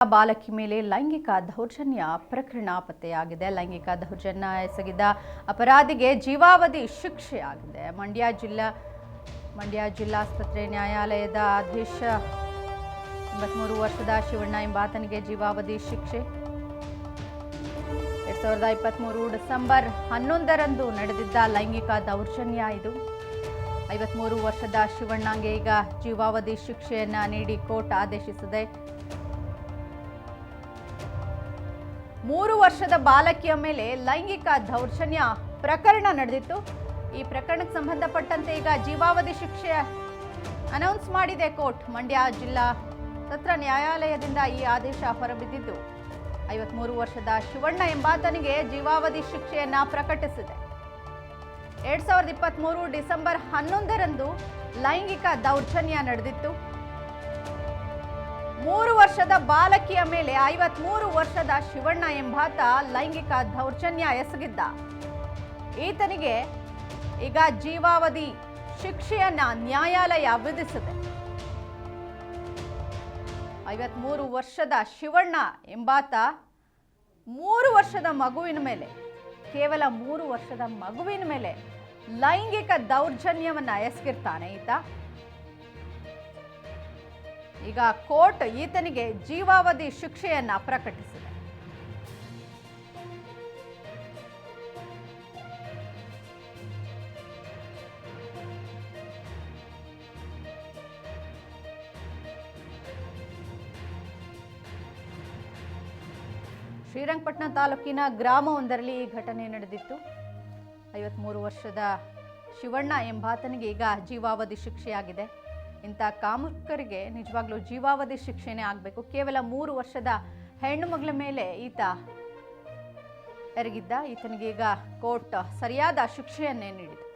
ಬಾಲಕಿ ಮೇಲೆ ಲೈಂಗಿಕ ದೌರ್ಜನ್ಯ ಪ್ರಕರಣ ಪತ್ತೆಯಾಗಿದೆ. ಲೈಂಗಿಕ ದೌರ್ಜನ್ಯ ಎಸಗಿದ ಅಪರಾಧಿಗೆ ಜೀವಾವಧಿ ಶಿಕ್ಷೆಯಾಗಿದೆ. ಮಂಡ್ಯ ಜಿಲ್ಲಾಸ್ಪತ್ರೆ ನ್ಯಾಯಾಲಯದ ಆದೇಶ 23 ವರ್ಷದ ಶಿವಣ್ಣ ಎಂಬಾತನಿಗೆ ಜೀವಾವಧಿ ಶಿಕ್ಷೆ. 2023 ಡಿಸೆಂಬರ್ 11ರಂದು ನಡೆದಿದ್ದ ಲೈಂಗಿಕ ದೌರ್ಜನ್ಯ ಇದು. 53 ವರ್ಷದ ಶಿವಣ್ಣಗೆ ಈಗ ಜೀವಾವಧಿ ಶಿಕ್ಷೆಯನ್ನ ನೀಡಿ ಕೋರ್ಟ್ ಆದೇಶಿಸಿದೆ. 3 ವರ್ಷದ ಬಾಲಕಿಯ ಮೇಲೆ ಲೈಂಗಿಕ ದೌರ್ಜನ್ಯ ಪ್ರಕರಣ ನಡೆದಿತ್ತು. ಈ ಪ್ರಕರಣಕ್ಕೆ ಸಂಬಂಧಪಟ್ಟಂತೆ ಈಗ ಜೀವಾವಧಿ ಶಿಕ್ಷೆ ಅನೌನ್ಸ್ ಮಾಡಿದೆ ಕೋರ್ಟ್. ಮಂಡ್ಯ ಜಿಲ್ಲಾ ಸತ್ರ ನ್ಯಾಯಾಲಯದಿಂದ ಈ ಆದೇಶ ಹೊರಬಿದ್ದಿದ್ದು 53 ವರ್ಷದ ಶಿವಣ್ಣ ಎಂಬಾತನಿಗೆ ಜೀವಾವಧಿ ಶಿಕ್ಷೆಯನ್ನ ಪ್ರಕಟಿಸಿದೆ. 2023 ಡಿಸೆಂಬರ್ 11ರಂದು ಲೈಂಗಿಕ ದೌರ್ಜನ್ಯ ನಡೆದಿತ್ತು. 3 ವರ್ಷದ ಬಾಲಕಿಯ ಮೇಲೆ 53 ವರ್ಷದ ಶಿವಣ್ಣ ಎಂಬಾತ ಲೈಂಗಿಕ ದೌರ್ಜನ್ಯ ಎಸಗಿದ್ದ. ಈತನಿಗೆ ಈಗ ಜೀವಾವಧಿ ಶಿಕ್ಷೆಯನ್ನ ನ್ಯಾಯಾಲಯ ವಿಧಿಸಿದೆ. 53 ವರ್ಷದ ಶಿವಣ್ಣ ಎಂಬಾತ 3 ವರ್ಷದ ಮಗುವಿನ ಮೇಲೆ, ಕೇವಲ 3 ವರ್ಷದ ಮಗುವಿನ ಮೇಲೆ ಲೈಂಗಿಕ ದೌರ್ಜನ್ಯವನ್ನ ಎಸಗಿರ್ತಾನೆ ಈತ. ಈಗ ಕೋರ್ಟ್ ಈತನಿಗೆ ಜೀವಾವಧಿ ಶಿಕ್ಷೆಯನ್ನ ಪ್ರಕಟಿಸಿದೆ. ಶ್ರೀರಂಗಪಟ್ಟಣ ತಾಲೂಕಿನ ಗ್ರಾಮವೊಂದರಲ್ಲಿ ಈ ಘಟನೆ ನಡೆದಿತ್ತು. 53 ವರ್ಷದ ಶಿವಣ್ಣ ಎಂಬಾತನಿಗೆ ಈಗ ಜೀವಾವಧಿ ಶಿಕ್ಷೆಯಾಗಿದೆ. ಇಂಥ ಕಾಮುಕರಿಗೆ ನಿಜವಾಗ್ಲೂ ಜೀವಾವಧಿ ಶಿಕ್ಷೆನೇ ಆಗಬೇಕು. ಕೇವಲ 3 ವರ್ಷದ ಹೆಣ್ಣು ಮಗಳ ಮೇಲೆ ಈತ ಎರಗಿದ್ದ. ಈತನಿಗೆ ಈಗ ಕೋರ್ಟ್ ಸರಿಯಾದ ಶಿಕ್ಷೆಯನ್ನೇ ನೀಡಿದೆ.